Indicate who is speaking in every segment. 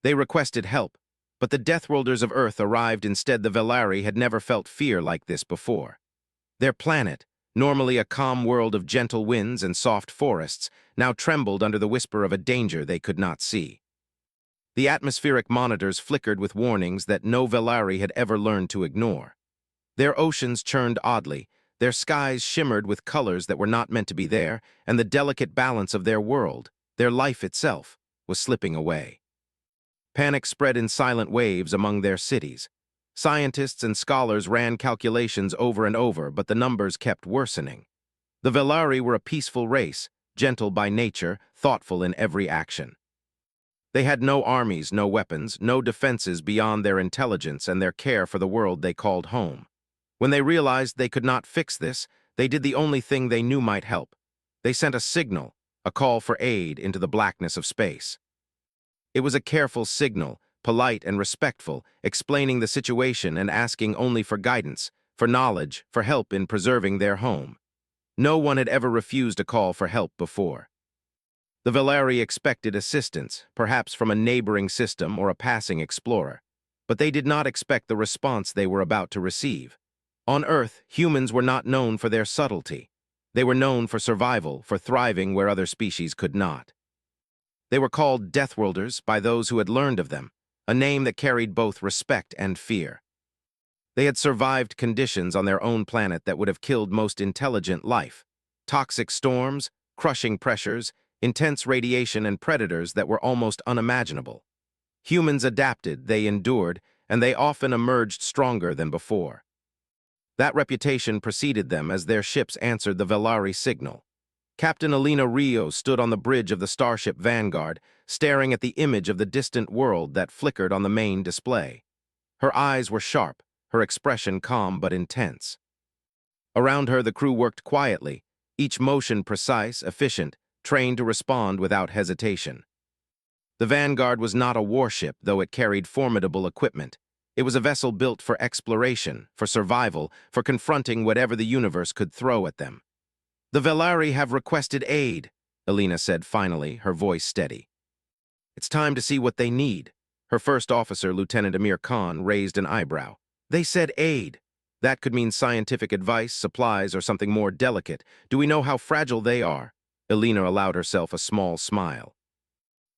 Speaker 1: They requested help, but the Deathworlders of Earth arrived instead. The Velari had never felt fear like this before. Their planet, normally a calm world of gentle winds and soft forests, now trembled under the whisper of a danger they could not see. The atmospheric monitors flickered with warnings that no Velari had ever learned to ignore. Their oceans churned oddly, their skies shimmered with colors that were not meant to be there, and the delicate balance of their world, their life itself, was slipping away. Panic spread in silent waves among their cities. Scientists and scholars ran calculations over and over, but the numbers kept worsening. The Velari were a peaceful race, gentle by nature, thoughtful in every action. They had no armies, no weapons, no defenses beyond their intelligence and their care for the world they called home. When they realized they could not fix this, they did the only thing they knew might help. They sent a signal, a call for aid into the blackness of space. It was a careful signal, polite and respectful, explaining the situation and asking only for guidance, for knowledge, for help in preserving their home. No one had ever refused a call for help before. The Velari expected assistance, perhaps from a neighboring system or a passing explorer, but they did not expect the response they were about to receive. On Earth, humans were not known for their subtlety. They were known for survival, for thriving where other species could not. They were called Deathworlders by those who had learned of them, a name that carried both respect and fear. They had survived conditions on their own planet that would have killed most intelligent life. Toxic storms, crushing pressures, intense radiation and predators that were almost unimaginable. Humans adapted, they endured, and they often emerged stronger than before. That reputation preceded them as their ships answered the Velari signal. Captain Elena Rios stood on the bridge of the starship Vanguard, staring at the image of the distant world that flickered on the main display. Her eyes were sharp, her expression calm but intense. Around her, the crew worked quietly, each motion precise, efficient, trained to respond without hesitation. The Vanguard was not a warship, though it carried formidable equipment. It was a vessel built for exploration, for survival, for confronting whatever the universe could throw at them. "The Velari have requested aid," Elena said finally, her voice steady. "It's time to see what they need." Her first officer, Lieutenant Amir Khan, raised an eyebrow. "They said aid. That could mean scientific advice, supplies, or something more delicate. Do we know how fragile they are?" Elena allowed herself a small smile.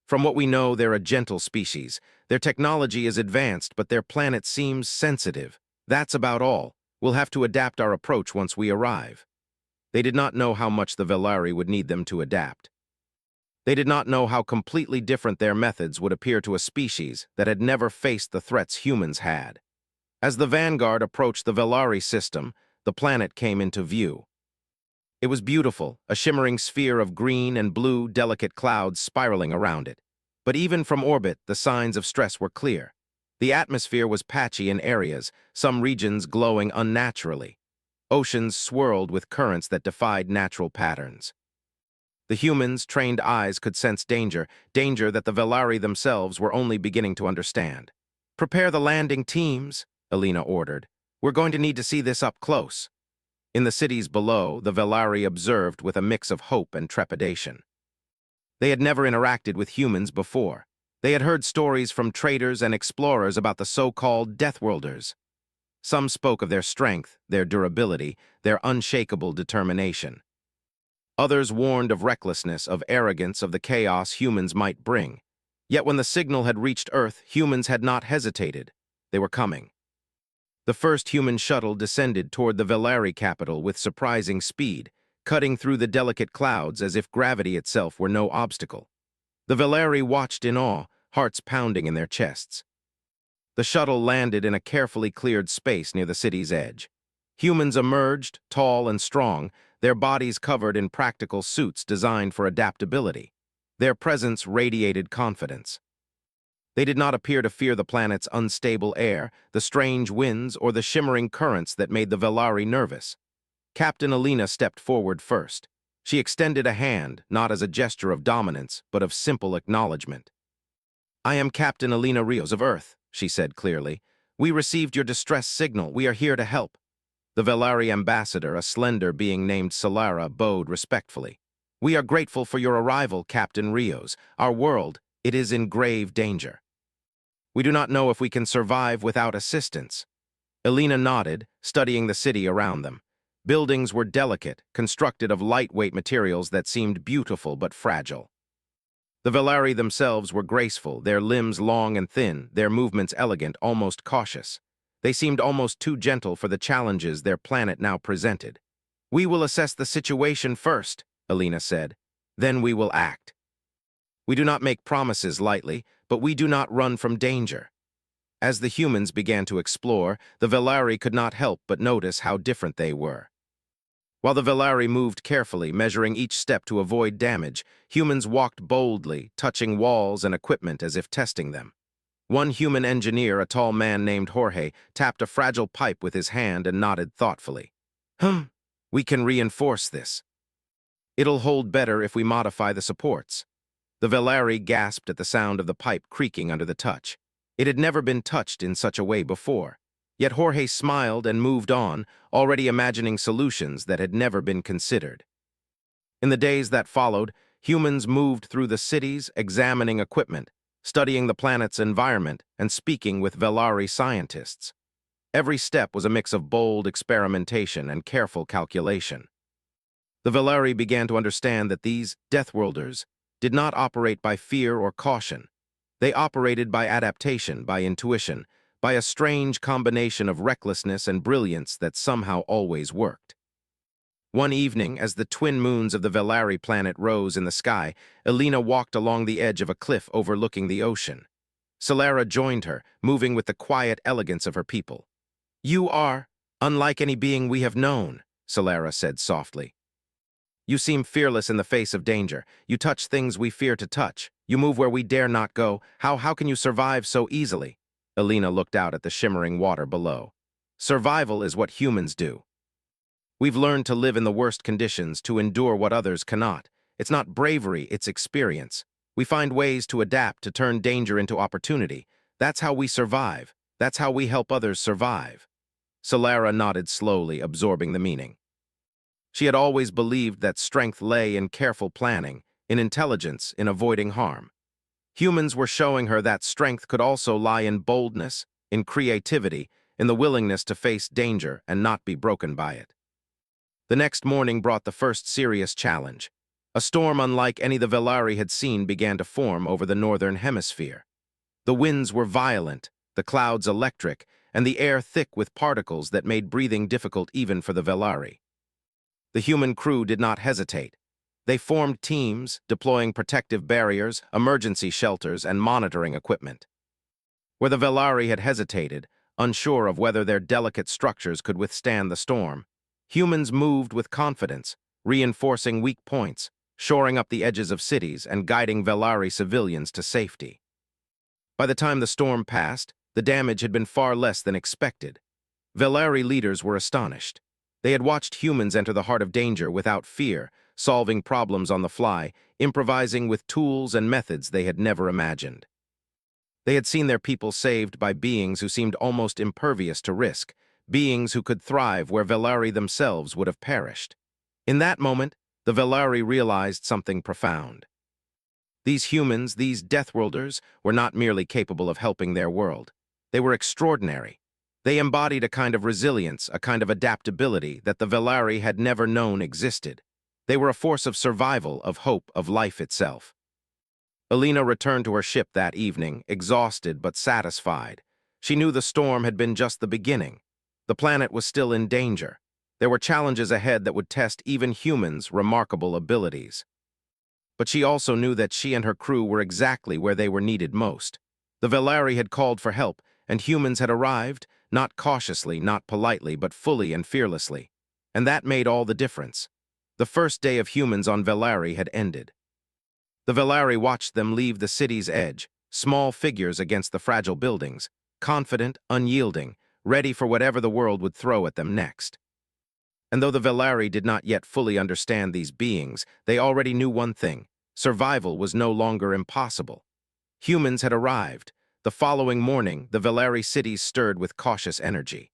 Speaker 1: "From what we know, they're a gentle species. Their technology is advanced, but their planet seems sensitive. That's about all. We'll have to adapt our approach once we arrive." They did not know how much the Velari would need them to adapt. They did not know how completely different their methods would appear to a species that had never faced the threats humans had. As the Vanguard approached the Velari system, the planet came into view. It was beautiful, a shimmering sphere of green and blue, delicate clouds spiraling around it. But even from orbit, the signs of stress were clear. The atmosphere was patchy in areas, some regions glowing unnaturally. Oceans swirled with currents that defied natural patterns. The humans' trained eyes could sense danger, danger that the Velari themselves were only beginning to understand. "Prepare the landing teams," Elena ordered. "We're going to need to see this up close." In the cities below, the Velari observed with a mix of hope and trepidation. They had never interacted with humans before. They had heard stories from traders and explorers about the so-called Deathworlders. Some spoke of their strength, their durability, their unshakable determination. Others warned of recklessness, of arrogance, of the chaos humans might bring. Yet when the signal had reached Earth, humans had not hesitated. They were coming. The first human shuttle descended toward the Velari capital with surprising speed, cutting through the delicate clouds as if gravity itself were no obstacle. The Velari watched in awe, hearts pounding in their chests. The shuttle landed in a carefully cleared space near the city's edge. Humans emerged, tall and strong, their bodies covered in practical suits designed for adaptability. Their presence radiated confidence. They did not appear to fear the planet's unstable air, the strange winds, or the shimmering currents that made the Velari nervous. Captain Elena stepped forward first. She extended a hand, not as a gesture of dominance, but of simple acknowledgement. "I am Captain Elena Rios of Earth," she said clearly. "We received your distress signal. We are here to help." The Velari ambassador, a slender being named Solara, bowed respectfully. "We are grateful for your arrival, Captain Rios. Our world, it is in grave danger." We do not know if we can survive without assistance. Elena nodded, studying the city around them. Buildings were delicate, constructed of lightweight materials that seemed beautiful but fragile. The Velari themselves were graceful, their limbs long and thin, their movements elegant, almost cautious. They seemed almost too gentle for the challenges their planet now presented. "We will assess the situation first," Elena said. "Then we will act. We do not make promises lightly, but we do not run from danger." As the humans began to explore, the Velari could not help but notice how different they were. While the Velari moved carefully, measuring each step to avoid damage, humans walked boldly, touching walls and equipment as if testing them. One human engineer, a tall man named Jorge, tapped a fragile pipe with his hand and nodded thoughtfully. We can reinforce this. It'll hold better if we modify the supports." The Velari gasped at the sound of the pipe creaking under the touch. It had never been touched in such a way before. Yet Jorge smiled and moved on, already imagining solutions that had never been considered. In the days that followed, humans moved through the cities, examining equipment, studying the planet's environment, and speaking with Velari scientists. Every step was a mix of bold experimentation and careful calculation. The Velari began to understand that these Deathworlders did not operate by fear or caution. They operated by adaptation, by intuition, by a strange combination of recklessness and brilliance that somehow always worked. One evening, as the twin moons of the Velari planet rose in the sky, Elena walked along the edge of a cliff overlooking the ocean. Solara joined her, moving with the quiet elegance of her people. "You are unlike any being we have known," Solara said softly. "You seem fearless in the face of danger. You touch things we fear to touch. You move where we dare not go. How can you survive so easily?" Elena looked out at the shimmering water below. "Survival is what humans do. We've learned to live in the worst conditions, to endure what others cannot. It's not bravery, it's experience. We find ways to adapt, to turn danger into opportunity. That's how we survive. That's how we help others survive." Solara nodded slowly, absorbing the meaning. She had always believed that strength lay in careful planning, in intelligence, in avoiding harm. Humans were showing her that strength could also lie in boldness, in creativity, in the willingness to face danger and not be broken by it. The next morning brought the first serious challenge. A storm unlike any the Velari had seen began to form over the northern hemisphere. The winds were violent, the clouds electric, and the air thick with particles that made breathing difficult even for the Velari. The human crew did not hesitate. They formed teams, deploying protective barriers, emergency shelters, and monitoring equipment. Where the Velari had hesitated, unsure of whether their delicate structures could withstand the storm, humans moved with confidence, reinforcing weak points, shoring up the edges of cities, and guiding Velari civilians to safety. By the time the storm passed, the damage had been far less than expected. Velari leaders were astonished. They had watched humans enter the heart of danger without fear, solving problems on the fly, improvising with tools and methods they had never imagined. They had seen their people saved by beings who seemed almost impervious to risk, beings who could thrive where Velari themselves would have perished. In that moment, the Velari realized something profound. These humans, these Deathworlders, were not merely capable of helping their world. They were extraordinary. They embodied a kind of resilience, a kind of adaptability that the Velari had never known existed. They were a force of survival, of hope, of life itself. Elena returned to her ship that evening, exhausted but satisfied. She knew the storm had been just the beginning. The planet was still in danger. There were challenges ahead that would test even humans' remarkable abilities. But she also knew that she and her crew were exactly where they were needed most. The Velari had called for help, and humans had arrived, not cautiously, not politely, but fully and fearlessly. And that made all the difference. The first day of humans on Velari had ended. The Velari watched them leave the city's edge, small figures against the fragile buildings, confident, unyielding, ready for whatever the world would throw at them next. And though the Velari did not yet fully understand these beings, they already knew one thing: survival was no longer impossible. Humans had arrived. The following morning, the Velari cities stirred with cautious energy.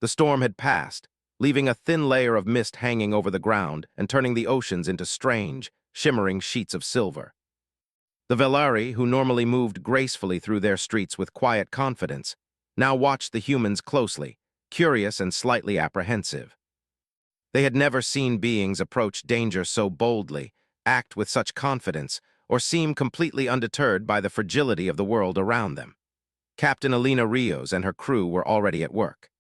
Speaker 1: The storm had passed, leaving a thin layer of mist hanging over the ground and turning the oceans into strange, shimmering sheets of silver. The Velari, who normally moved gracefully through their streets with quiet confidence, now watched the humans closely, curious and slightly apprehensive. They had never seen beings approach danger so boldly, act with such confidence, or seem completely undeterred by the fragility of the world around them. Captain Alina Rios and her crew were already at work.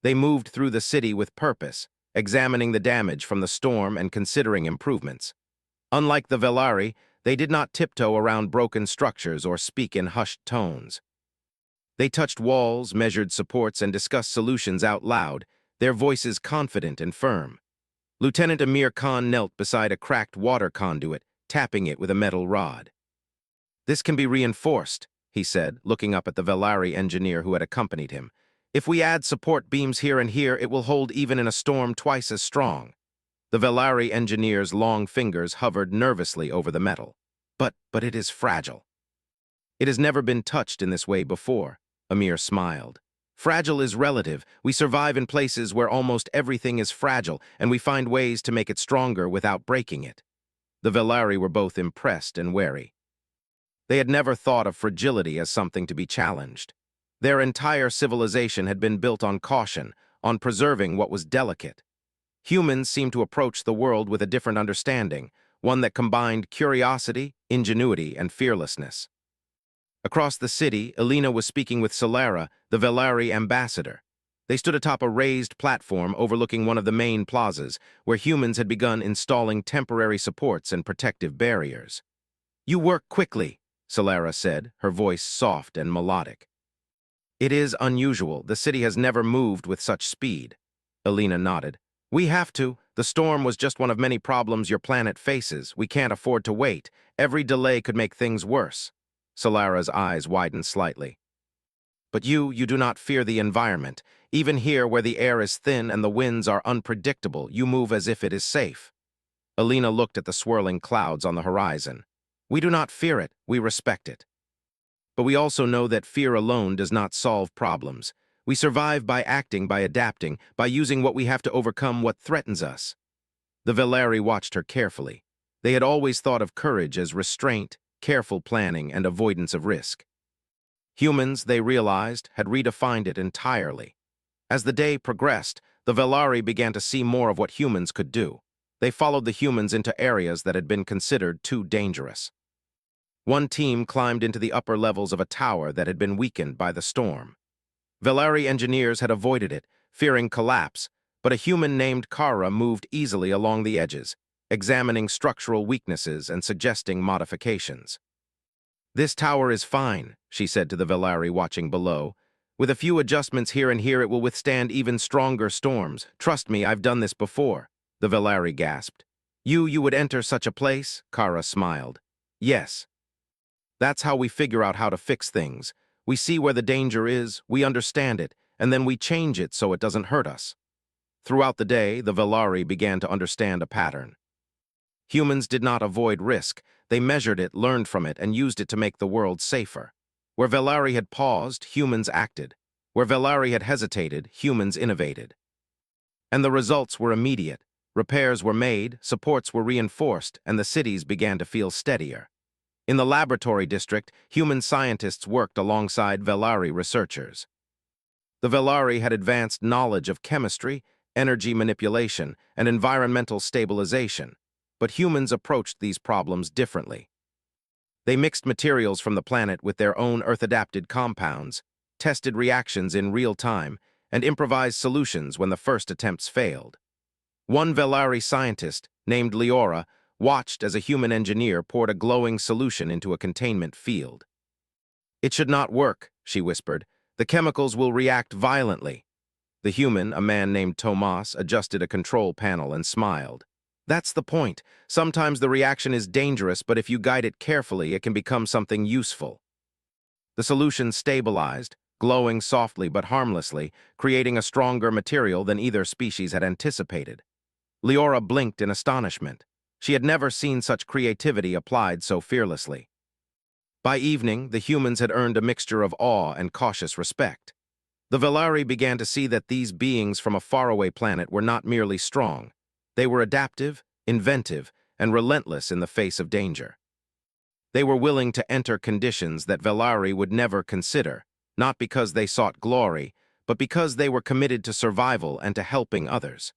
Speaker 1: They moved through the city with purpose, examining the damage from the storm and considering improvements. Unlike the Velari, they did not tiptoe around broken structures or speak in hushed tones. They touched walls, measured supports, and discussed solutions out loud, their voices confident and firm. Lieutenant Amir Khan knelt beside a cracked water conduit, tapping it with a metal rod. "This can be reinforced," he said, looking up at the Velari engineer who had accompanied him. "If we add support beams here and here, it will hold even in a storm twice as strong." The Velari engineer's long fingers hovered nervously over the metal. But it is fragile." "It has never been touched in this way before," Amir smiled. "Fragile is relative. We survive in places where almost everything is fragile, and we find ways to make it stronger without breaking it." The Velari were both impressed and wary. They had never thought of fragility as something to be challenged. Their entire civilization had been built on caution, on preserving what was delicate. Humans seemed to approach the world with a different understanding, one that combined curiosity, ingenuity, and fearlessness. Across the city, Elena was speaking with Solara, the Velari ambassador. They stood atop a raised platform overlooking one of the main plazas, where humans had begun installing temporary supports and protective barriers. "You work quickly," Solara said, her voice soft and melodic. "It is unusual. The city has never moved with such speed." Elena nodded. "We have to. The storm was just one of many problems your planet faces. We can't afford to wait. Every delay could make things worse." Solara's eyes widened slightly. "But you do not fear the environment. Even here, where the air is thin and the winds are unpredictable, you move as if it is safe." Elena looked at the swirling clouds on the horizon. "We do not fear it, we respect it. But we also know that fear alone does not solve problems. We survive by acting, by adapting, by using what we have to overcome what threatens us." The Velari watched her carefully. They had always thought of courage as restraint, careful planning, and avoidance of risk. Humans, they realized, had redefined it entirely. As the day progressed, the Velari began to see more of what humans could do. They followed the humans into areas that had been considered too dangerous. One team climbed into the upper levels of a tower that had been weakened by the storm. Velari engineers had avoided it, fearing collapse, but a human named Kara moved easily along the edges, examining structural weaknesses and suggesting modifications. "This tower is fine," she said to the Velari watching below. "With a few adjustments here and here, it will withstand even stronger storms. Trust me, I've done this before." The Velari gasped. You would enter such a place?" Kara smiled. "Yes. That's how we figure out how to fix things. We see where the danger is, we understand it, and then we change it so it doesn't hurt us." Throughout the day, the Velari began to understand a pattern. Humans did not avoid risk. They measured it, learned from it, and used it to make the world safer. Where Velari had paused, humans acted. Where Velari had hesitated, humans innovated. And the results were immediate. Repairs were made, supports were reinforced, and the cities began to feel steadier. In the laboratory district, human scientists worked alongside Velari researchers. The Velari had advanced knowledge of chemistry, energy manipulation, and environmental stabilization, but humans approached these problems differently. They mixed materials from the planet with their own Earth-adapted compounds, tested reactions in real time, and improvised solutions when the first attempts failed. One Velari scientist, named Leora, watched as a human engineer poured a glowing solution into a containment field. "It should not work," she whispered. "The chemicals will react violently." The human, a man named Tomas, adjusted a control panel and smiled. "That's the point. Sometimes the reaction is dangerous, but if you guide it carefully, it can become something useful." The solution stabilized, glowing softly but harmlessly, creating a stronger material than either species had anticipated. Leora blinked in astonishment. She had never seen such creativity applied so fearlessly. By evening, the humans had earned a mixture of awe and cautious respect. The Velari began to see that these beings from a faraway planet were not merely strong. They were adaptive, inventive, and relentless in the face of danger. They were willing to enter conditions that Velari would never consider, not because they sought glory, but because they were committed to survival and to helping others.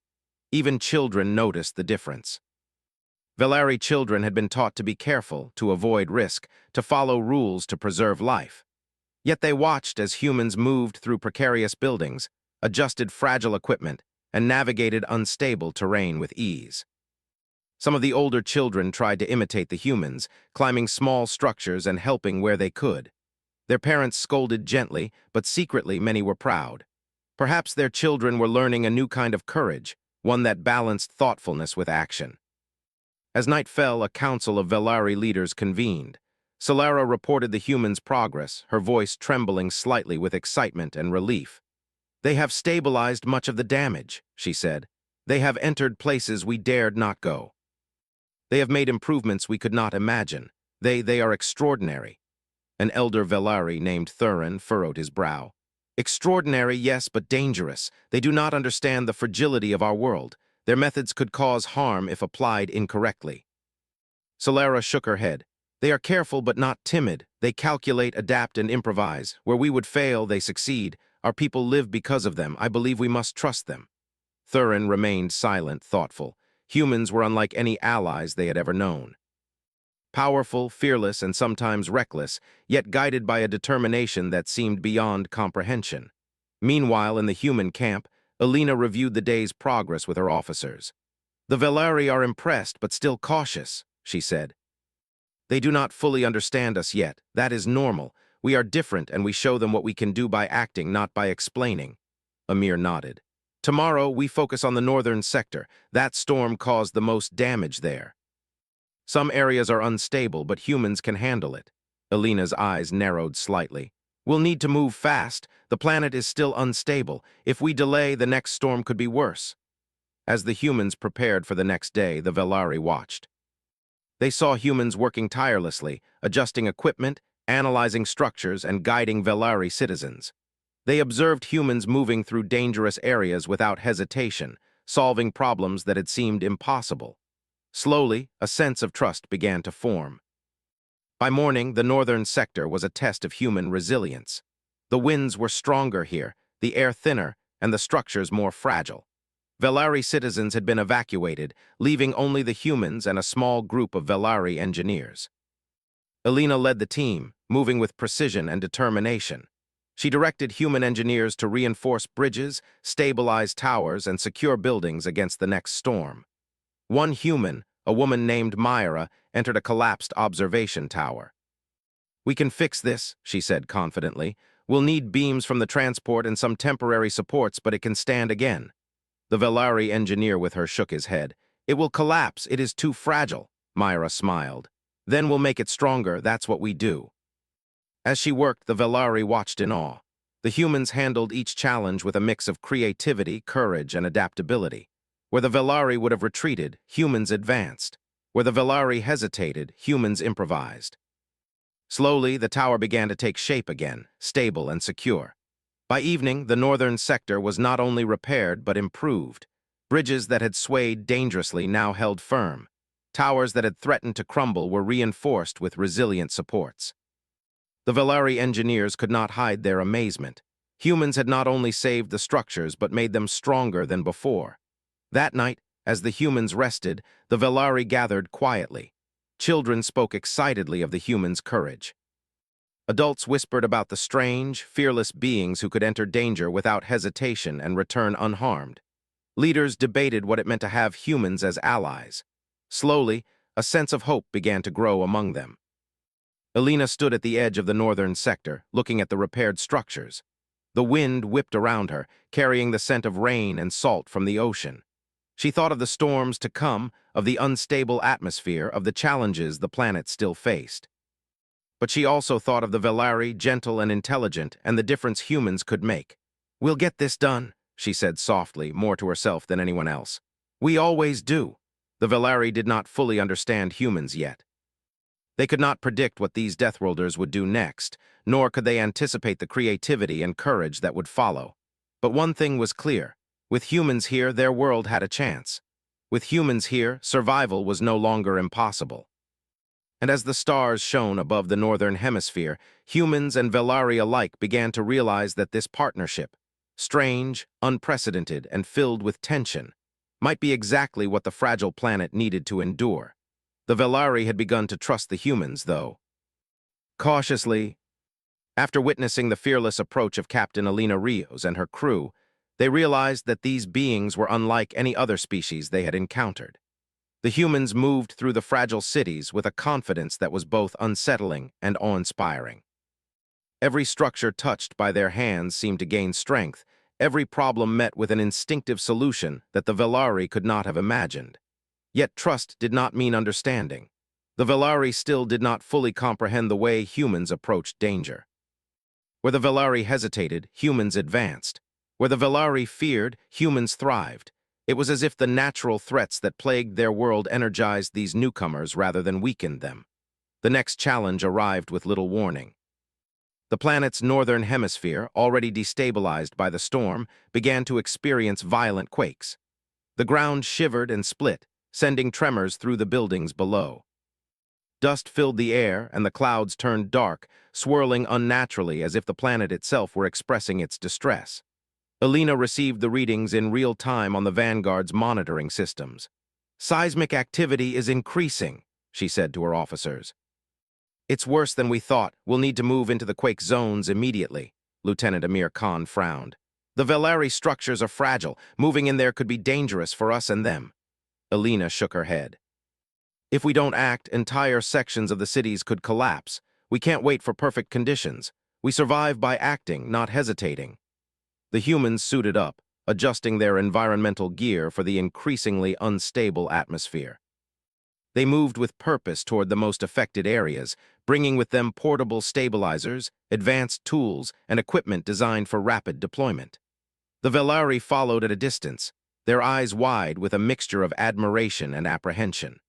Speaker 1: Even children noticed the difference. Velari children had been taught to be careful, to avoid risk, to follow rules to preserve life. Yet they watched as humans moved through precarious buildings, adjusted fragile equipment, and navigated unstable terrain with ease. Some of the older children tried to imitate the humans, climbing small structures and helping where they could. Their parents scolded gently, but secretly many were proud. Perhaps their children were learning a new kind of courage, one that balanced thoughtfulness with action. As night fell, a council of Velari leaders convened. Solara reported the humans' progress, her voice trembling slightly with excitement and relief. "They have stabilized much of the damage," she said. "They have entered places we dared not go. They have made improvements we could not imagine. They are extraordinary." An elder Velari named Thurin furrowed his brow. "Extraordinary, yes, but dangerous. They do not understand the fragility of our world. Their methods could cause harm if applied incorrectly." Solara shook her head. "They are careful but not timid. They calculate, adapt, and improvise. Where we would fail, they succeed. Our people live because of them. I believe we must trust them." Thurin remained silent, thoughtful. Humans were unlike any allies they had ever known. Powerful, fearless, and sometimes reckless, yet guided by a determination that seemed beyond comprehension. Meanwhile, in the human camp, Alina reviewed the day's progress with her officers. "The Velari are impressed but still cautious," she said. "They do not fully understand us yet. That is normal. We are different and we show them what we can do by acting, not by explaining." Amir nodded. "Tomorrow, we focus on the northern sector. That storm caused the most damage there. Some areas are unstable, but humans can handle it." Alina's eyes narrowed slightly. "We'll need to move fast. The planet is still unstable. If we delay, the next storm could be worse." As the humans prepared for the next day, the Velari watched. They saw humans working tirelessly, adjusting equipment, analyzing structures, and guiding Velari citizens. They observed humans moving through dangerous areas without hesitation, solving problems that had seemed impossible. Slowly, a sense of trust began to form. By morning, the northern sector was a test of human resilience. The winds were stronger here, the air thinner, and the structures more fragile. Velari citizens had been evacuated, leaving only the humans and a small group of Velari engineers. Alina led the team, moving with precision and determination. She directed human engineers to reinforce bridges, stabilize towers, and secure buildings against the next storm. One human, a woman named Myra, entered a collapsed observation tower. "We can fix this," she said confidently. "We'll need beams from the transport and some temporary supports, but it can stand again." The Velari engineer with her shook his head. "It will collapse. It is too fragile." Myra smiled. "Then we'll make it stronger. That's what we do." As she worked, the Velari watched in awe. The humans handled each challenge with a mix of creativity, courage, and adaptability. Where the Velari would have retreated, humans advanced. Where the Velari hesitated, humans improvised. Slowly, the tower began to take shape again, stable and secure. By evening, the northern sector was not only repaired but improved. Bridges that had swayed dangerously now held firm. Towers that had threatened to crumble were reinforced with resilient supports. The Velari engineers could not hide their amazement. Humans had not only saved the structures but made them stronger than before. That night, as the humans rested, the Velari gathered quietly. Children spoke excitedly of the humans' courage. Adults whispered about the strange, fearless beings who could enter danger without hesitation and return unharmed. Leaders debated what it meant to have humans as allies. Slowly, a sense of hope began to grow among them. Alina stood at the edge of the northern sector, looking at the repaired structures. The wind whipped around her, carrying the scent of rain and salt from the ocean. She thought of the storms to come, of the unstable atmosphere, of the challenges the planet still faced. But she also thought of the Velari, gentle and intelligent, and the difference humans could make. "We'll get this done," she said softly, more to herself than anyone else. "We always do." The Velari did not fully understand humans yet. They could not predict what these Deathworlders would do next, nor could they anticipate the creativity and courage that would follow. But one thing was clear. With humans here, their world had a chance. With humans here, survival was no longer impossible. And as the stars shone above the northern hemisphere, humans and Velari alike began to realize that this partnership, strange, unprecedented, and filled with tension, might be exactly what the fragile planet needed to endure. The Velari had begun to trust the humans, though. Cautiously, after witnessing the fearless approach of Captain Alina Rios and her crew, they realized that these beings were unlike any other species they had encountered. The humans moved through the fragile cities with a confidence that was both unsettling and awe-inspiring. Every structure touched by their hands seemed to gain strength, every problem met with an instinctive solution that the Velari could not have imagined. Yet trust did not mean understanding. The Velari still did not fully comprehend the way humans approached danger. Where the Velari hesitated, humans advanced. Where the Velari feared, humans thrived. It was as if the natural threats that plagued their world energized these newcomers rather than weakened them. The next challenge arrived with little warning. The planet's northern hemisphere, already destabilized by the storm, began to experience violent quakes. The ground shivered and split, sending tremors through the buildings below. Dust filled the air, and the clouds turned dark, swirling unnaturally as if the planet itself were expressing its distress. Alina received the readings in real time on the Vanguard's monitoring systems. "Seismic activity is increasing," she said to her officers. "It's worse than we thought. We'll need to move into the quake zones immediately," Lieutenant Amir Khan frowned. "The Velari structures are fragile. Moving in there could be dangerous for us and them." Alina shook her head. "If we don't act, entire sections of the cities could collapse. We can't wait for perfect conditions. We survive by acting, not hesitating." The humans suited up, adjusting their environmental gear for the increasingly unstable atmosphere. They moved with purpose toward the most affected areas, bringing with them portable stabilizers, advanced tools, and equipment designed for rapid deployment. The Velari followed at a distance, their eyes wide with a mixture of admiration and apprehension.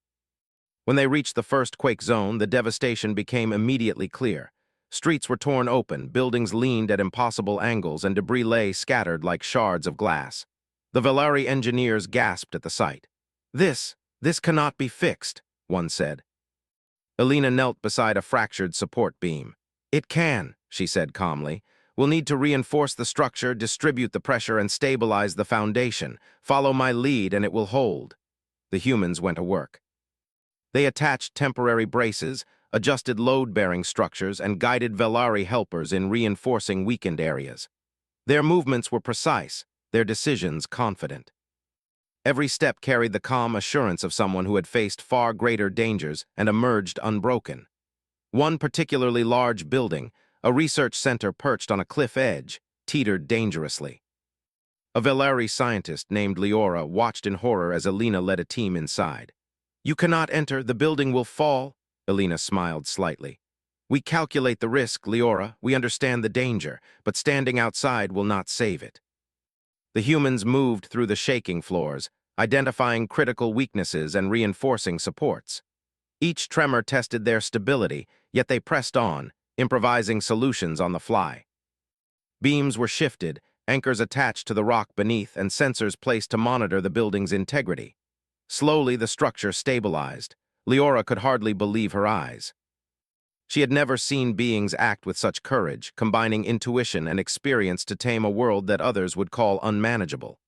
Speaker 1: When they reached the first quake zone, the devastation became immediately clear. Streets were torn open, buildings leaned at impossible angles, and debris lay scattered like shards of glass. The Velari engineers gasped at the sight. This cannot be fixed," one said. Alina knelt beside a fractured support beam. "It can," she said calmly. "We'll need to reinforce the structure, distribute the pressure, and stabilize the foundation. Follow my lead, and it will hold." The humans went to work. They attached temporary braces, adjusted load-bearing structures, and guided Velari helpers in reinforcing weakened areas. Their movements were precise, their decisions confident. Every step carried the calm assurance of someone who had faced far greater dangers and emerged unbroken. One particularly large building, a research center perched on a cliff edge, teetered dangerously. A Velari scientist named Leora watched in horror as Alina led a team inside. "You cannot enter, the building will fall." Alina smiled slightly. "We calculate the risk, Leora. We understand the danger, but standing outside will not save it." The humans moved through the shaking floors, identifying critical weaknesses and reinforcing supports. Each tremor tested their stability, yet they pressed on, improvising solutions on the fly. Beams were shifted, anchors attached to the rock beneath, and sensors placed to monitor the building's integrity. Slowly, the structure stabilized. Leora could hardly believe her eyes. She had never seen beings act with such courage, combining intuition and experience to tame a world that others would call unmanageable.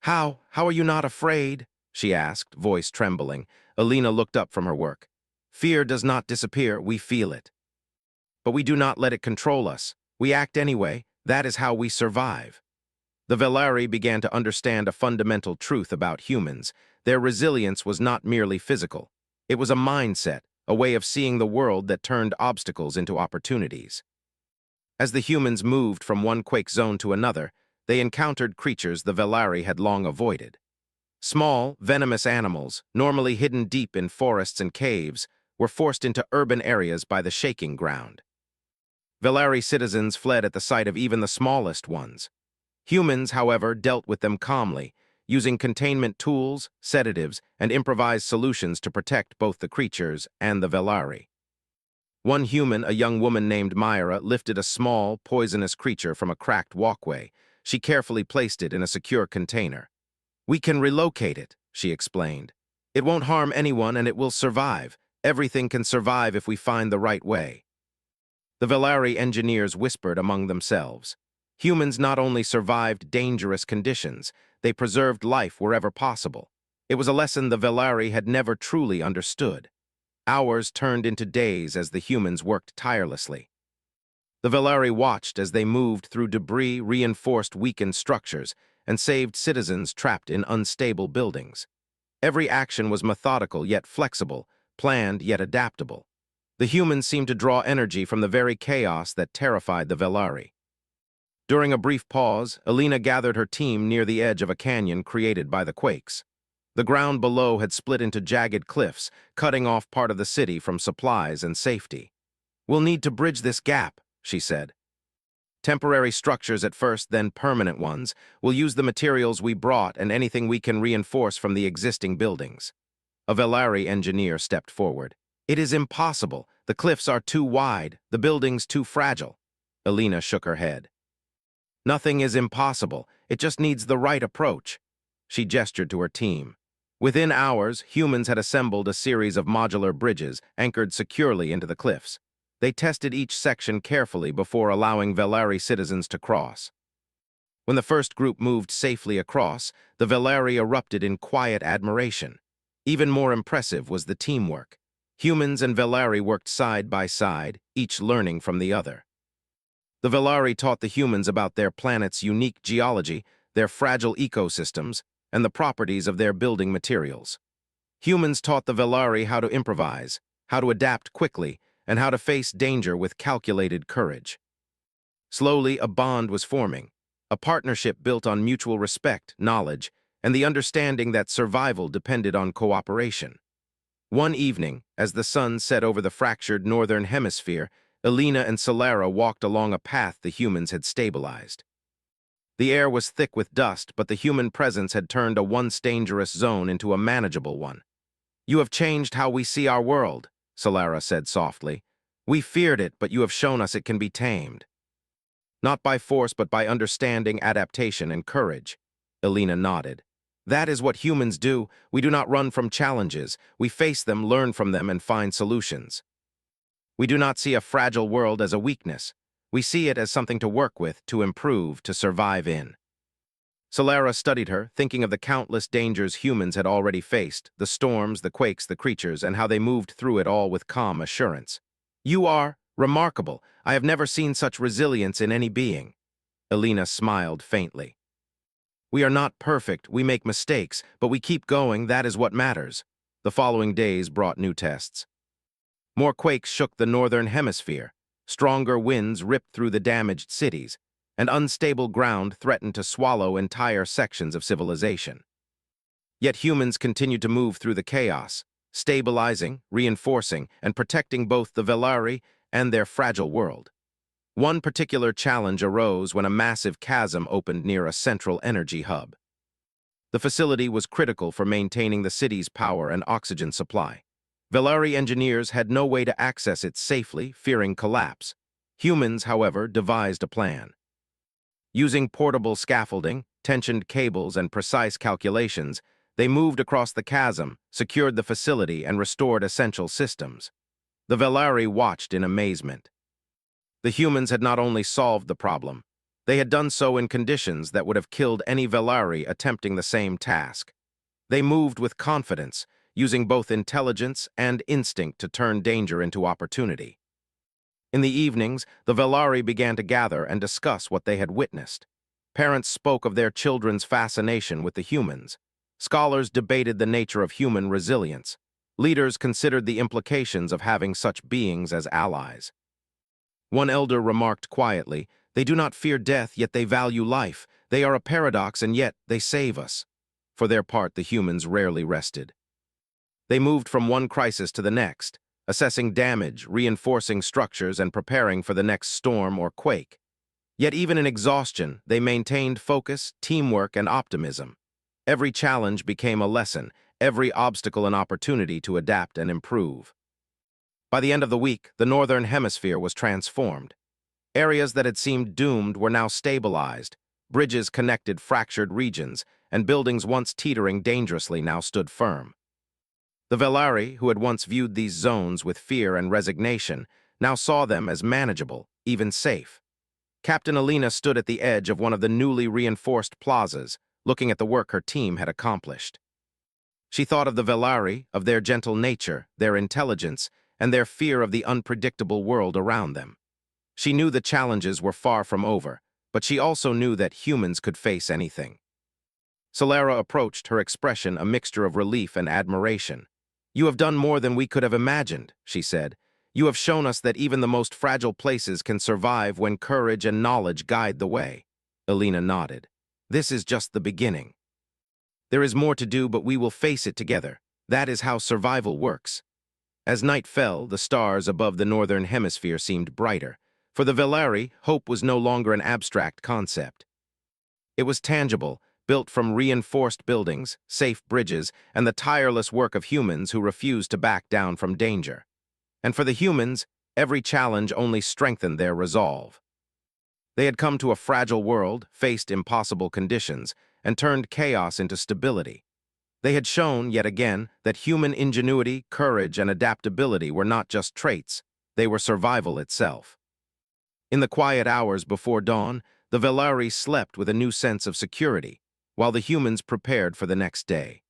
Speaker 1: How are you not afraid?" she asked, voice trembling. Alina looked up from her work. "Fear does not disappear, we feel it. But we do not let it control us. We act anyway. That is how we survive." The Velari began to understand a fundamental truth about humans. Their resilience was not merely physical. It was a mindset, a way of seeing the world that turned obstacles into opportunities. As the humans moved from one quake zone to another, they encountered creatures the Velari had long avoided. Small, venomous animals, normally hidden deep in forests and caves, were forced into urban areas by the shaking ground. Velari citizens fled at the sight of even the smallest ones. Humans, however, dealt with them calmly, using containment tools, sedatives, and improvised solutions to protect both the creatures and the Velari. One human, a young woman named Myra, lifted a small, poisonous creature from a cracked walkway. She carefully placed it in a secure container. "We can relocate it," she explained. "It won't harm anyone and it will survive. Everything can survive if we find the right way. The Velari engineers whispered among themselves. Humans not only survived dangerous conditions, they preserved life wherever possible. It was a lesson the Velari had never truly understood. Hours turned into days as the humans worked tirelessly. The Velari watched as they moved through debris, reinforced weakened structures, and saved citizens trapped in unstable buildings. Every action was methodical yet flexible, planned yet adaptable. The humans seemed to draw energy from the very chaos that terrified the Velari. During a brief pause, Alina gathered her team near the edge of a canyon created by the quakes. The ground below had split into jagged cliffs, cutting off part of the city from supplies and safety. "We'll need to bridge this gap," she said. "Temporary structures at first, then permanent ones. We'll use the materials we brought and anything we can reinforce from the existing buildings." A Velari engineer stepped forward. "It is impossible. The cliffs are too wide, the buildings too fragile." Alina shook her head. "Nothing is impossible. It just needs the right approach." She gestured to her team. Within hours, humans had assembled a series of modular bridges anchored securely into the cliffs. They tested each section carefully before allowing Velari citizens to cross. When the first group moved safely across, the Velari erupted in quiet admiration. Even more impressive was the teamwork. Humans and Velari worked side by side, each learning from the other. The Velari taught the humans about their planet's unique geology, their fragile ecosystems, and the properties of their building materials. Humans taught the Velari how to improvise, how to adapt quickly, and how to face danger with calculated courage. Slowly, a bond was forming, a partnership built on mutual respect, knowledge, and the understanding that survival depended on cooperation. One evening, as the sun set over the fractured northern hemisphere, Alina and Solara walked along a path the humans had stabilized. The air was thick with dust, but the human presence had turned a once dangerous zone into a manageable one. "You have changed how we see our world," Solara said softly. "We feared it, but you have shown us it can be tamed." "Not by force, but by understanding, adaptation, and courage." Alina nodded. "That is what humans do. We do not run from challenges. We face them, learn from them, and find solutions. We do not see a fragile world as a weakness. We see it as something to work with, to improve, to survive in." Solara studied her, thinking of the countless dangers humans had already faced, the storms, the quakes, the creatures, and how they moved through it all with calm assurance. "You are remarkable. I have never seen such resilience in any being." Alina smiled faintly. "We are not perfect, we make mistakes, but we keep going, that is what matters." The following days brought new tests. More quakes shook the northern hemisphere. Stronger winds ripped through the damaged cities, and unstable ground threatened to swallow entire sections of civilization. Yet humans continued to move through the chaos, stabilizing, reinforcing, and protecting both the Velari and their fragile world. One particular challenge arose when a massive chasm opened near a central energy hub. The facility was critical for maintaining the city's power and oxygen supply. Velari engineers had no way to access it safely, fearing collapse. Humans, however, devised a plan. Using portable scaffolding, tensioned cables, and precise calculations, they moved across the chasm, secured the facility, and restored essential systems. The Velari watched in amazement. The humans had not only solved the problem, they had done so in conditions that would have killed any Velari attempting the same task. They moved with confidence, using both intelligence and instinct to turn danger into opportunity. In the evenings, the Velari began to gather and discuss what they had witnessed. Parents spoke of their children's fascination with the humans. Scholars debated the nature of human resilience. Leaders considered the implications of having such beings as allies. One elder remarked quietly, "They do not fear death, yet they value life. They are a paradox, and yet they save us." For their part, the humans rarely rested. They moved from one crisis to the next, assessing damage, reinforcing structures, and preparing for the next storm or quake. Yet even in exhaustion, they maintained focus, teamwork, and optimism. Every challenge became a lesson, every obstacle an opportunity to adapt and improve. By the end of the week, the northern hemisphere was transformed. Areas that had seemed doomed were now stabilized. Bridges connected fractured regions, and buildings once teetering dangerously now stood firm. The Velari, who had once viewed these zones with fear and resignation, now saw them as manageable, even safe. Captain Alina stood at the edge of one of the newly reinforced plazas, looking at the work her team had accomplished. She thought of the Velari, of their gentle nature, their intelligence, and their fear of the unpredictable world around them. She knew the challenges were far from over, but she also knew that humans could face anything. Solera approached, her expression a mixture of relief and admiration. "You have done more than we could have imagined," she said. "You have shown us that even the most fragile places can survive when courage and knowledge guide the way." Alina nodded. "This is just the beginning. There is more to do, but we will face it together. That is how survival works." As night fell, the stars above the northern hemisphere seemed brighter. For the Velari, hope was no longer an abstract concept. It was tangible, built from reinforced buildings, safe bridges, and the tireless work of humans who refused to back down from danger. And for the humans, every challenge only strengthened their resolve. They had come to a fragile world, faced impossible conditions, and turned chaos into stability. They had shown, yet again, that human ingenuity, courage, and adaptability were not just traits, they were survival itself. In the quiet hours before dawn, the Velari slept with a new sense of security, while the humans prepared for the next day.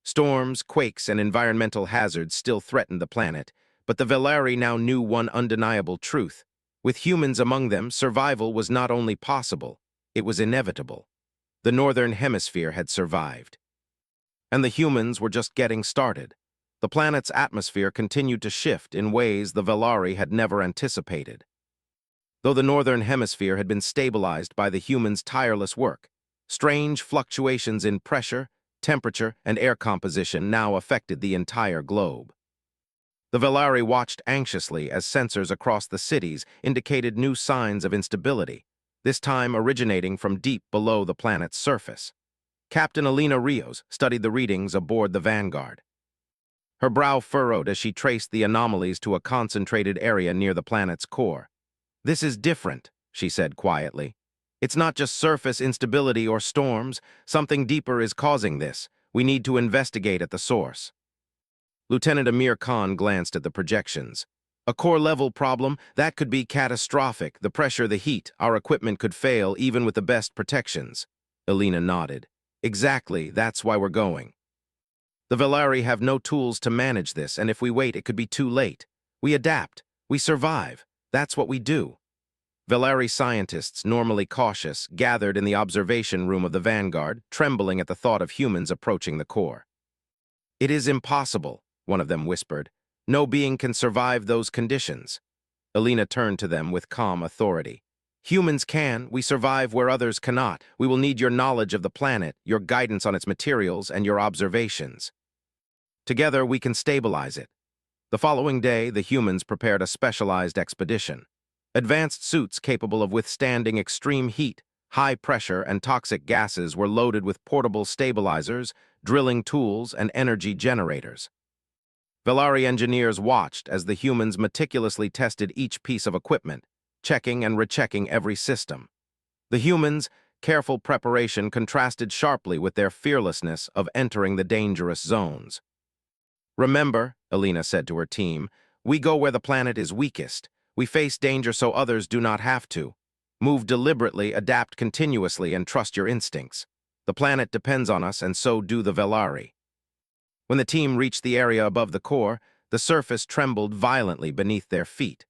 Speaker 1: Storms, quakes, and environmental hazards still threatened the planet, but the Velari now knew one undeniable truth. With humans among them, survival was not only possible, it was inevitable. The Northern Hemisphere had survived. And the humans were just getting started. The planet's atmosphere continued to shift in ways the Velari had never anticipated. Though the Northern Hemisphere had been stabilized by the humans' tireless work, strange fluctuations in pressure, temperature, and air composition now affected the entire globe. The Velari watched anxiously as sensors across the cities indicated new signs of instability, this time originating from deep below the planet's surface. Captain Alina Rios studied the readings aboard the Vanguard. Her brow furrowed as she traced the anomalies to a concentrated area near the planet's core. "This is different," she said quietly. "It's not just surface instability or storms. Something deeper is causing this. We need to investigate at the source." Lieutenant Amir Khan glanced at the projections. "A core-level problem? That could be catastrophic. The pressure, the heat, our equipment could fail even with the best protections." Alina nodded. "Exactly, that's why we're going. The Velari have no tools to manage this, and if we wait, it could be too late. We adapt. We survive. That's what we do." Velari scientists, normally cautious, gathered in the observation room of the Vanguard, trembling at the thought of humans approaching the core. "It is impossible," one of them whispered. "No being can survive those conditions." Alina turned to them with calm authority. "Humans can. We survive where others cannot. We will need your knowledge of the planet, your guidance on its materials, and your observations. Together, we can stabilize it." The following day, the humans prepared a specialized expedition. Advanced suits capable of withstanding extreme heat, high pressure, and toxic gases were loaded with portable stabilizers, drilling tools, and energy generators. Velari engineers watched as the humans meticulously tested each piece of equipment, checking and rechecking every system. The humans' careful preparation contrasted sharply with their fearlessness of entering the dangerous zones. "Remember," Alina said to her team, "we go where the planet is weakest. We face danger so others do not have to. Move deliberately, adapt continuously, and trust your instincts. The planet depends on us, and so do the Velari." When the team reached the area above the core, the surface trembled violently beneath their feet.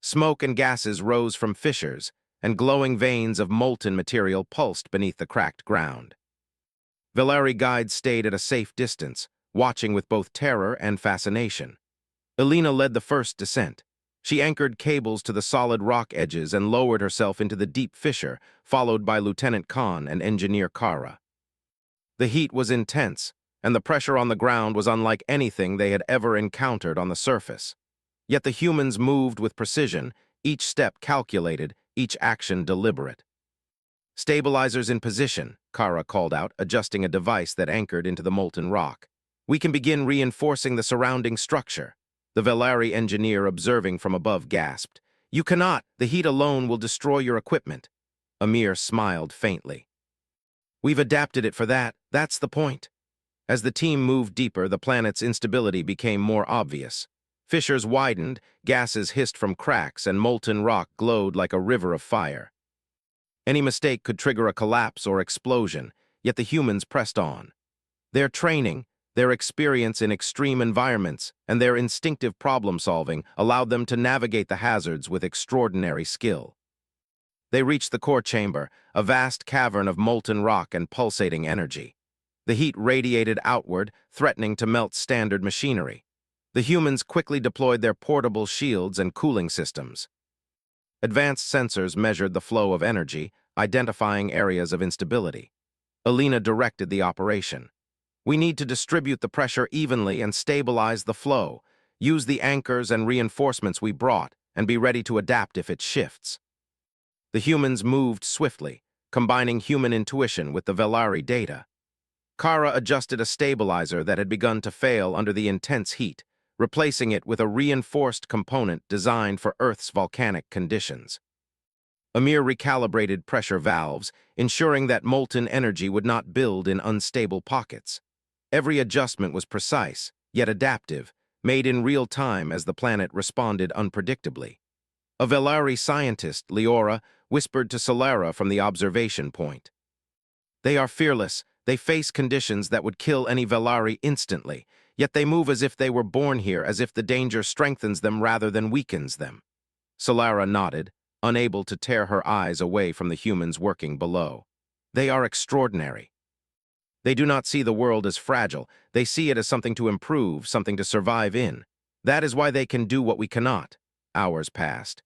Speaker 1: Smoke and gases rose from fissures, and glowing veins of molten material pulsed beneath the cracked ground. Velari guides stayed at a safe distance, watching with both terror and fascination. Alina led the first descent. She anchored cables to the solid rock edges and lowered herself into the deep fissure, followed by Lieutenant Khan and Engineer Kara. The heat was intense, and the pressure on the ground was unlike anything they had ever encountered on the surface. Yet the humans moved with precision, each step calculated, each action deliberate. "Stabilizers in position," Kara called out, adjusting a device that anchored into the molten rock. "We can begin reinforcing the surrounding structure." The Velari engineer observing from above gasped. "You cannot. The heat alone will destroy your equipment." Amir smiled faintly. "We've adapted it for that. That's the point." As the team moved deeper, the planet's instability became more obvious. Fissures widened, gases hissed from cracks, and molten rock glowed like a river of fire. Any mistake could trigger a collapse or explosion, yet the humans pressed on. Their training, their experience in extreme environments, and their instinctive problem-solving allowed them to navigate the hazards with extraordinary skill. They reached the core chamber, a vast cavern of molten rock and pulsating energy. The heat radiated outward, threatening to melt standard machinery. The humans quickly deployed their portable shields and cooling systems. Advanced sensors measured the flow of energy, identifying areas of instability. Alina directed the operation. "We need to distribute the pressure evenly and stabilize the flow. Use the anchors and reinforcements we brought, and be ready to adapt if it shifts." The humans moved swiftly, combining human intuition with the Velari data. Kara adjusted a stabilizer that had begun to fail under the intense heat, replacing it with a reinforced component designed for Earth's volcanic conditions. Amir recalibrated pressure valves, ensuring that molten energy would not build in unstable pockets. Every adjustment was precise, yet adaptive, made in real time as the planet responded unpredictably. A Velari scientist, Leora, whispered to Solara from the observation point. "They are fearless. They face conditions that would kill any Velari instantly, yet they move as if they were born here, as if the danger strengthens them rather than weakens them." Solara nodded, unable to tear her eyes away from the humans working below. "They are extraordinary. They do not see the world as fragile. They see it as something to improve, something to survive in. That is why they can do what we cannot." Hours passed.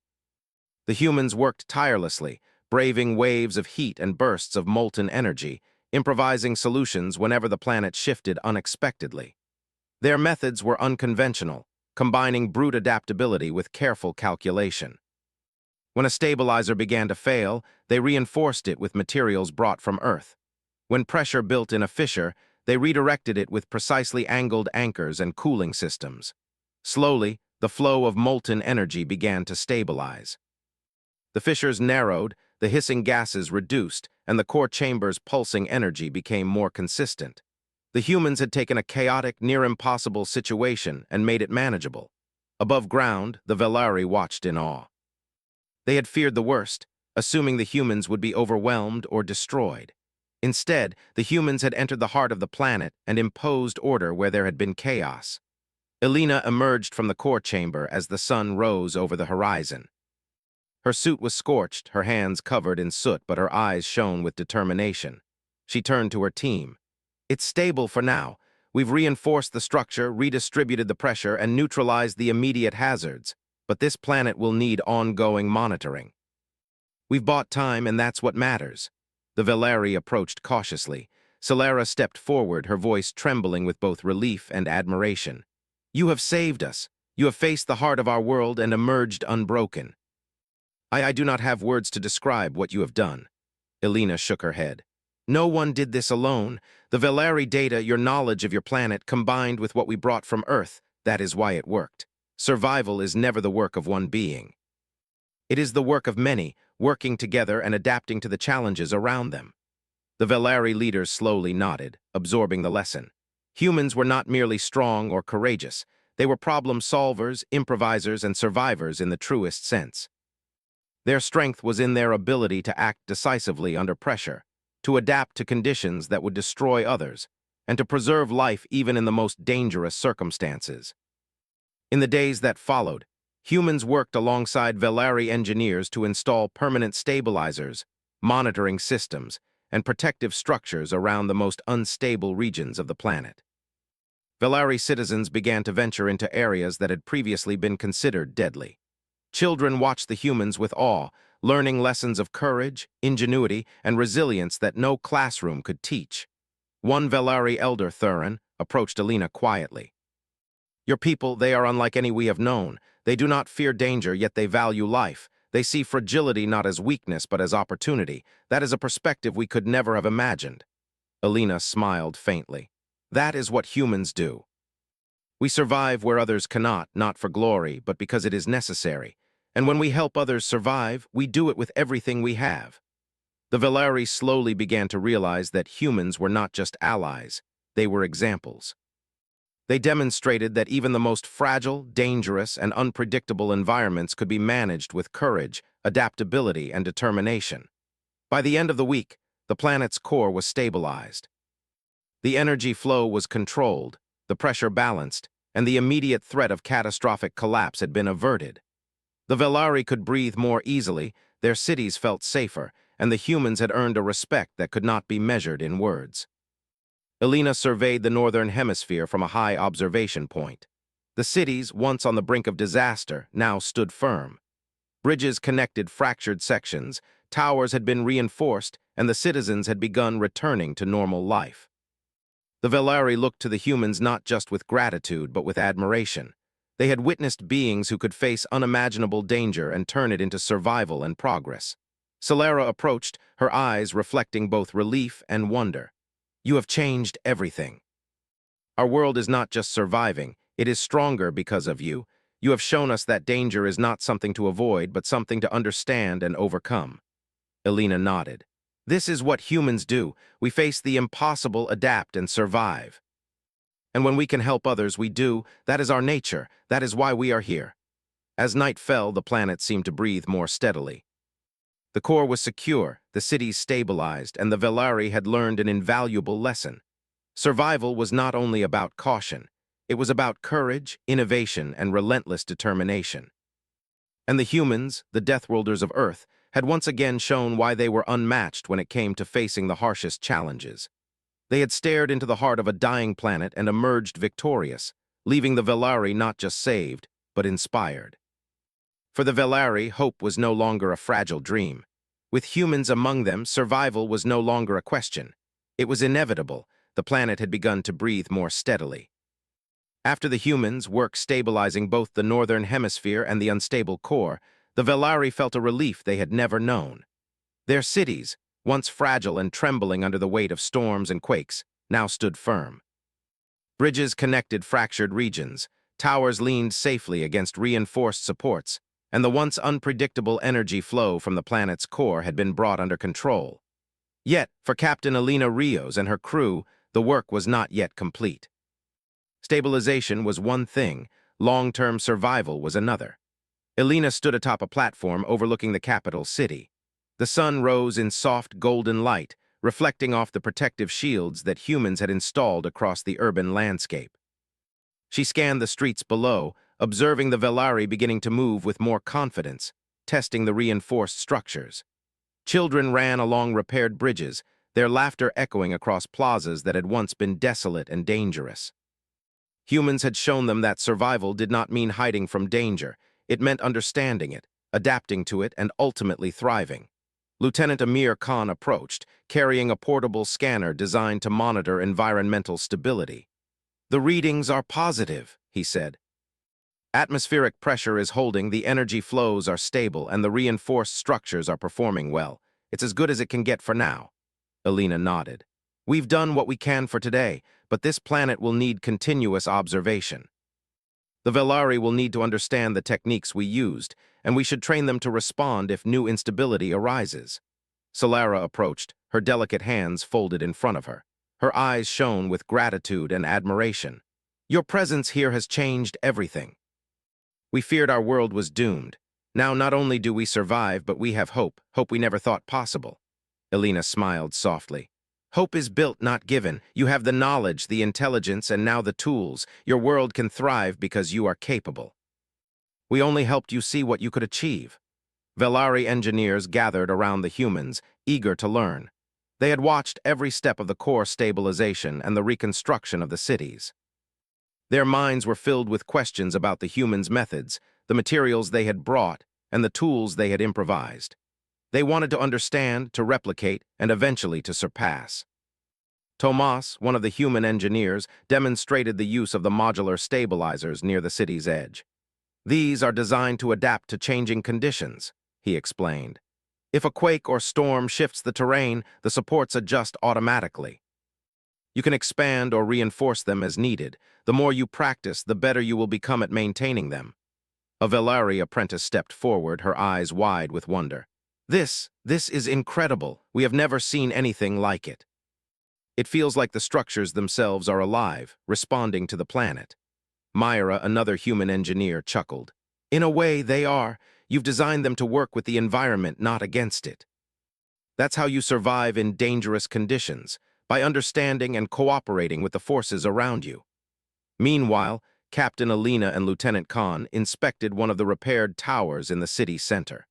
Speaker 1: The humans worked tirelessly, braving waves of heat and bursts of molten energy, improvising solutions whenever the planet shifted unexpectedly. Their methods were unconventional, combining brute adaptability with careful calculation. When a stabilizer began to fail, they reinforced it with materials brought from Earth. When pressure built in a fissure, they redirected it with precisely angled anchors and cooling systems. Slowly, the flow of molten energy began to stabilize. The fissures narrowed, the hissing gases reduced, and the core chamber's pulsing energy became more consistent. The humans had taken a chaotic, near-impossible situation and made it manageable. Above ground, the Velari watched in awe. They had feared the worst, assuming the humans would be overwhelmed or destroyed. Instead, the humans had entered the heart of the planet and imposed order where there had been chaos. Alina emerged from the core chamber as the sun rose over the horizon. Her suit was scorched, her hands covered in soot, but her eyes shone with determination. She turned to her team. "It's stable for now. We've reinforced the structure, redistributed the pressure, and neutralized the immediate hazards. But this planet will need ongoing monitoring. We've bought time, and that's what matters." The Velari approached cautiously. Solara stepped forward, her voice trembling with both relief and admiration. "You have saved us. You have faced the heart of our world and emerged unbroken." I do not have words to describe what you have done." Alina shook her head. "No one did this alone. The Velari data, your knowledge of your planet, combined with what we brought from Earth, that is why it worked. Survival is never the work of one being. It is the work of many, working together and adapting to the challenges around them." The Velari leaders slowly nodded, absorbing the lesson. Humans were not merely strong or courageous. They were problem solvers, improvisers, and survivors in the truest sense. Their strength was in their ability to act decisively under pressure, to adapt to conditions that would destroy others, and to preserve life even in the most dangerous circumstances. In the days that followed, humans worked alongside Velari engineers to install permanent stabilizers, monitoring systems, and protective structures around the most unstable regions of the planet. Velari citizens began to venture into areas that had previously been considered deadly. Children watched the humans with awe, learning lessons of courage, ingenuity, and resilience that no classroom could teach. One Velari elder, Thurin, approached Alina quietly. "Your people, they are unlike any we have known. They do not fear danger, yet they value life. They see fragility not as weakness, but as opportunity. That is a perspective we could never have imagined." Alina smiled faintly. "That is what humans do. We survive where others cannot, not for glory, but because it is necessary. And when we help others survive, we do it with everything we have." The Velari slowly began to realize that humans were not just allies. they were examples. They demonstrated that even the most fragile, dangerous, and unpredictable environments could be managed with courage, adaptability, and determination. By the end of the week, the planet's core was stabilized. The energy flow was controlled, the pressure balanced, and the immediate threat of catastrophic collapse had been averted. The Velari could breathe more easily, their cities felt safer, and the humans had earned a respect that could not be measured in words. Elena surveyed the northern hemisphere from a high observation point. The cities, once on the brink of disaster, now stood firm. Bridges connected fractured sections, towers had been reinforced, and the citizens had begun returning to normal life. The Velari looked to the humans not just with gratitude but with admiration. They had witnessed beings who could face unimaginable danger and turn it into survival and progress. Solara approached, her eyes reflecting both relief and wonder. "You have changed everything. Our world is not just surviving, it is stronger because of you. You have shown us that danger is not something to avoid, but something to understand and overcome." Elena nodded. "This is what humans do. We face the impossible, adapt, and survive. And when we can help others, we do. That is our nature. That is why we are here." As night fell, the planet seemed to breathe more steadily. The core was secure, the cities stabilized, and the Velari had learned an invaluable lesson. Survival was not only about caution, it was about courage, innovation, and relentless determination. And the humans, the Deathworlders of Earth, had once again shown why they were unmatched when it came to facing the harshest challenges. They had stared into the heart of a dying planet and emerged victorious, leaving the Velari not just saved, but inspired. For the Velari, hope was no longer a fragile dream. With humans among them, survival was no longer a question. It was inevitable. The planet had begun to breathe more steadily. After the humans' work stabilizing both the northern hemisphere and the unstable core, the Velari felt a relief they had never known. Their cities, once fragile and trembling under the weight of storms and quakes, now stood firm. Bridges connected fractured regions, towers leaned safely against reinforced supports, and the once unpredictable energy flow from the planet's core had been brought under control. Yet, for Captain Elena Rios and her crew, the work was not yet complete. Stabilization was one thing, long-term survival was another. Elena stood atop a platform overlooking the capital city. The sun rose in soft golden light, reflecting off the protective shields that humans had installed across the urban landscape. She scanned the streets below, observing the Velari beginning to move with more confidence, testing the reinforced structures. Children ran along repaired bridges, their laughter echoing across plazas that had once been desolate and dangerous. Humans had shown them that survival did not mean hiding from danger. It meant understanding it, adapting to it, and ultimately thriving. Lieutenant Amir Khan approached, carrying a portable scanner designed to monitor environmental stability. "The readings are positive," he said. "Atmospheric pressure is holding, the energy flows are stable, and the reinforced structures are performing well. It's as good as it can get for now." Elena nodded. "We've done what we can for today, but this planet will need continuous observation. The Velari will need to understand the techniques we used, and we should train them to respond if new instability arises." Solara approached, her delicate hands folded in front of her. Her eyes shone with gratitude and admiration. "Your presence here has changed everything. We feared our world was doomed. Now not only do we survive, but we have hope we never thought possible." Elena smiled softly. "Hope is built, not given. You have the knowledge, the intelligence, and now the tools. Your world can thrive because you are capable. We only helped you see what you could achieve." Velari engineers gathered around the humans, eager to learn. They had watched every step of the core stabilization and the reconstruction of the cities. Their minds were filled with questions about the humans' methods, the materials they had brought, and the tools they had improvised. They wanted to understand, to replicate, and eventually to surpass. Tomas, one of the human engineers, demonstrated the use of the modular stabilizers near the city's edge. "These are designed to adapt to changing conditions," he explained. "If a quake or storm shifts the terrain, the supports adjust automatically. You can expand or reinforce them as needed. The more you practice, the better you will become at maintaining them." A Velari apprentice stepped forward, her eyes wide with wonder. This is incredible. We have never seen anything like it." It feels like the structures themselves are alive, responding to the planet. Myra, another human engineer, chuckled. In a way, they are. You've designed them to work with the environment, not against it. That's how you survive in dangerous conditions, by understanding and cooperating with the forces around you. Meanwhile, Captain Alina and Lieutenant Khan inspected one of the repaired towers in the city center.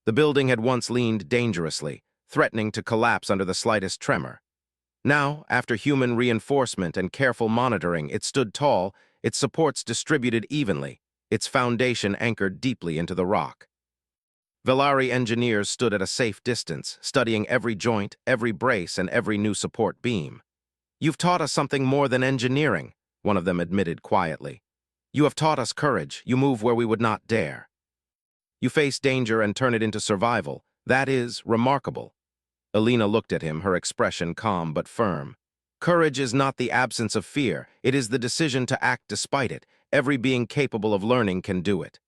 Speaker 1: The building had once leaned dangerously, threatening to collapse under the slightest tremor. Now, after human reinforcement and careful monitoring, it stood tall, its supports distributed evenly, its foundation anchored deeply into the rock. Velari engineers stood at a safe distance, studying every joint, every brace, and every new support beam. You've taught us something more than engineering, one of them admitted quietly. You have taught us courage. You move where we would not dare. You face danger and turn it into survival. That is remarkable. Alina looked at him, her expression calm but firm. Courage is not the absence of fear. It is the decision to act despite it. Every being capable of learning can do it.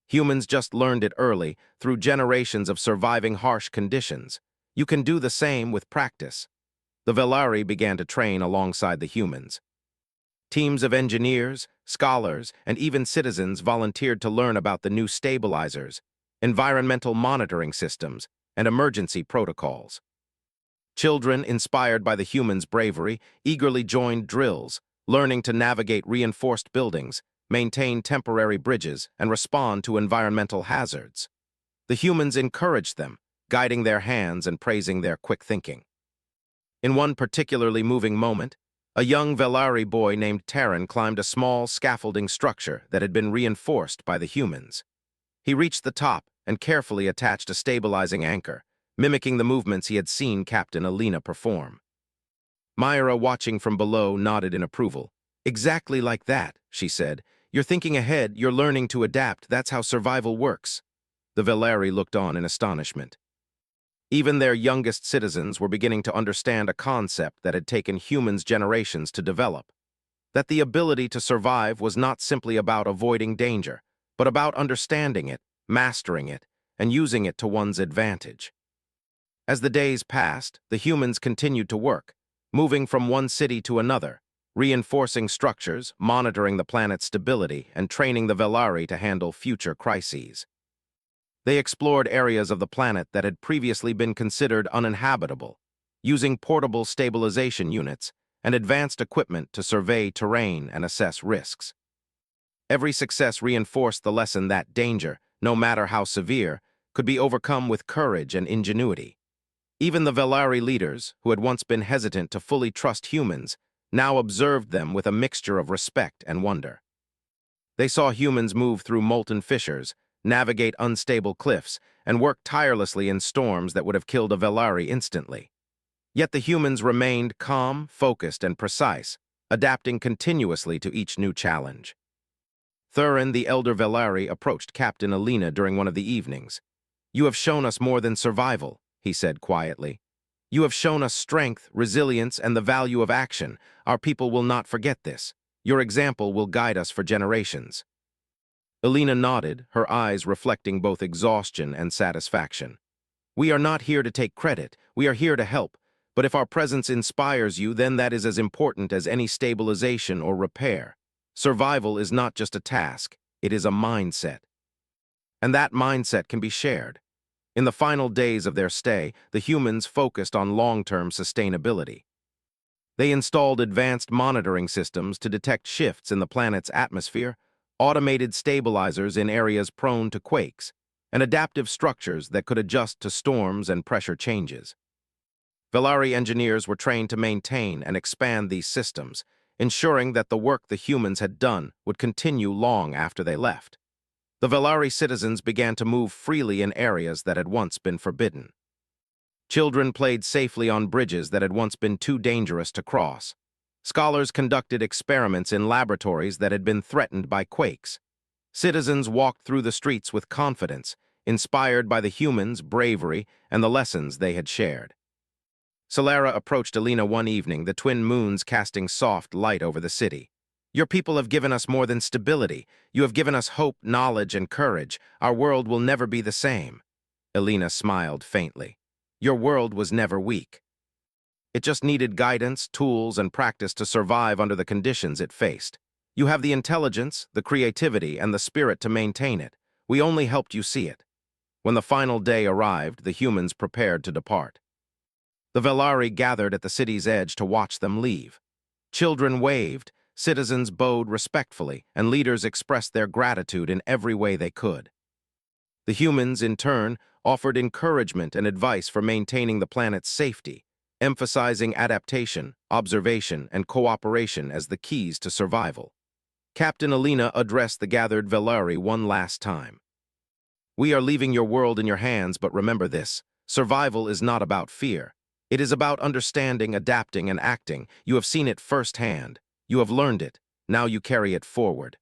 Speaker 1: Humans just learned it early, through generations of surviving harsh conditions. You can do the same with practice. The Velari began to train alongside the humans. Teams of engineers, scholars, and even citizens volunteered to learn about the new stabilizers, environmental monitoring systems, and emergency protocols. Children, inspired by the humans' bravery, eagerly joined drills, learning to navigate reinforced buildings, maintain temporary bridges, and respond to environmental hazards. The humans encouraged them, guiding their hands and praising their quick thinking. In one particularly moving moment, a young Velari boy named Terran climbed a small scaffolding structure that had been reinforced by the humans. He reached the top and carefully attached a stabilizing anchor, mimicking the movements he had seen Captain Alina perform. Myra, watching from below, nodded in approval. Exactly like that, she said. You're thinking ahead, you're learning to adapt, that's how survival works. The Velari looked on in astonishment. Even their youngest citizens were beginning to understand a concept that had taken humans generations to develop. That the ability to survive was not simply about avoiding danger, but about understanding it, mastering it, and using it to one's advantage. As the days passed, the humans continued to work, moving from one city to another, reinforcing structures, monitoring the planet's stability, and training the Velari to handle future crises. They explored areas of the planet that had previously been considered uninhabitable, using portable stabilization units and advanced equipment to survey terrain and assess risks. Every success reinforced the lesson that danger, no matter how severe, could be overcome with courage and ingenuity. Even the Velari leaders, who had once been hesitant to fully trust humans, now observed them with a mixture of respect and wonder. They saw humans move through molten fissures, navigate unstable cliffs, and work tirelessly in storms that would have killed a Velari instantly. Yet the humans remained calm, focused, and precise, adapting continuously to each new challenge. Thurin, the elder Velari, approached Captain Alina during one of the evenings. You have shown us more than survival, he said quietly. You have shown us strength, resilience, and the value of action. Our people will not forget this. Your example will guide us for generations. Alina nodded, her eyes reflecting both exhaustion and satisfaction. We are not here to take credit, we are here to help, but if our presence inspires you, then that is as important as any stabilization or repair. Survival is not just a task, it is a mindset. And that mindset can be shared. In the final days of their stay, the humans focused on long-term sustainability. They installed advanced monitoring systems to detect shifts in the planet's atmosphere, automated stabilizers in areas prone to quakes, and adaptive structures that could adjust to storms and pressure changes. Velari engineers were trained to maintain and expand these systems, ensuring that the work the humans had done would continue long after they left. The Velari citizens began to move freely in areas that had once been forbidden. Children played safely on bridges that had once been too dangerous to cross. Scholars conducted experiments in laboratories that had been threatened by quakes. Citizens walked through the streets with confidence, inspired by the humans' bravery and the lessons they had shared. Solara approached Alina one evening, the twin moons casting soft light over the city. Your people have given us more than stability. You have given us hope, knowledge, and courage. Our world will never be the same. Alina smiled faintly. Your world was never weak. It just needed guidance, tools, and practice to survive under the conditions it faced. You have the intelligence, the creativity, and the spirit to maintain it. We only helped you see it. When the final day arrived, the humans prepared to depart. The Velari gathered at the city's edge to watch them leave. Children waved, citizens bowed respectfully, and leaders expressed their gratitude in every way they could. The humans, in turn, offered encouragement and advice for maintaining the planet's safety, emphasizing adaptation, observation, and cooperation as the keys to survival. Captain Alina addressed the gathered Velari one last time. "We are leaving your world in your hands, but remember this. Survival is not about fear. It is about understanding, adapting, and acting. You have seen it firsthand. You have learned it. Now you carry it forward."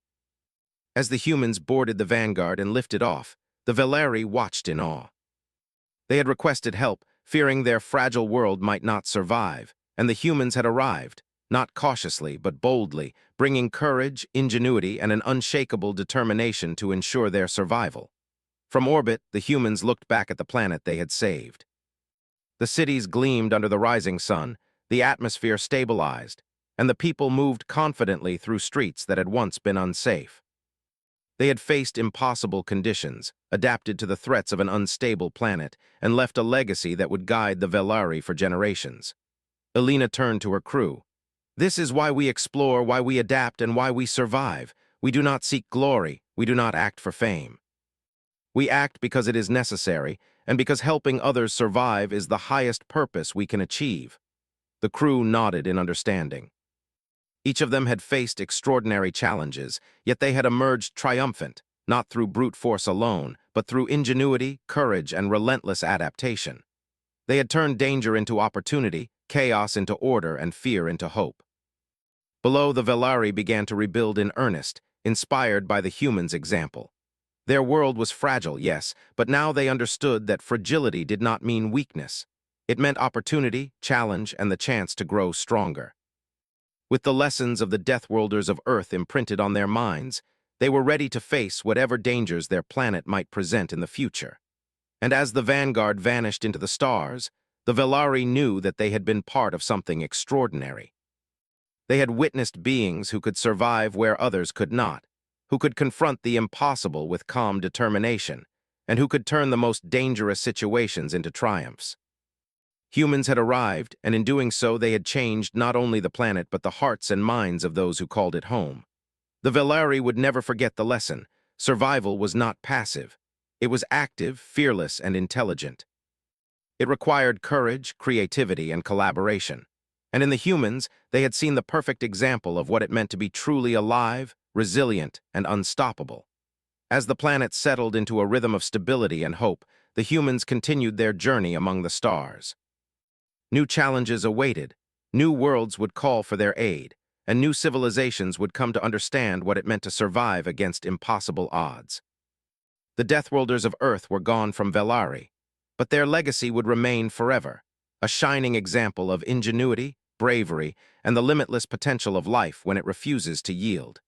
Speaker 1: As the humans boarded the Vanguard and lifted off, the Velari watched in awe. They had requested help, fearing their fragile world might not survive, and the humans had arrived, not cautiously but boldly, bringing courage, ingenuity, and an unshakable determination to ensure their survival. From orbit, the humans looked back at the planet they had saved. The cities gleamed under the rising sun, the atmosphere stabilized, and the people moved confidently through streets that had once been unsafe. They had faced impossible conditions, adapted to the threats of an unstable planet, and left a legacy that would guide the Velari for generations. Alina turned to her crew. "This is why we explore, why we adapt, and why we survive. We do not seek glory, we do not act for fame. We act because it is necessary, and because helping others survive is the highest purpose we can achieve." The crew nodded in understanding. Each of them had faced extraordinary challenges, yet they had emerged triumphant, not through brute force alone, but through ingenuity, courage, and relentless adaptation. They had turned danger into opportunity, chaos into order, and fear into hope. Below, the Velari began to rebuild in earnest, inspired by the humans' example. Their world was fragile, yes, but now they understood that fragility did not mean weakness. It meant opportunity, challenge, and the chance to grow stronger. With the lessons of the Deathworlders of Earth imprinted on their minds, they were ready to face whatever dangers their planet might present in the future. And as the Vanguard vanished into the stars, the Velari knew that they had been part of something extraordinary. They had witnessed beings who could survive where others could not, who could confront the impossible with calm determination, and who could turn the most dangerous situations into triumphs. Humans had arrived, and in doing so they had changed not only the planet but the hearts and minds of those who called it home. The Velari would never forget the lesson. Survival was not passive. It was active, fearless, and intelligent. It required courage, creativity, and collaboration. And in the humans, they had seen the perfect example of what it meant to be truly alive, resilient, and unstoppable. As the planet settled into a rhythm of stability and hope, the humans continued their journey among the stars. New challenges awaited, new worlds would call for their aid, and new civilizations would come to understand what it meant to survive against impossible odds. The Deathworlders of Earth were gone from Velari, but their legacy would remain forever, a shining example of ingenuity, bravery, and the limitless potential of life when it refuses to yield.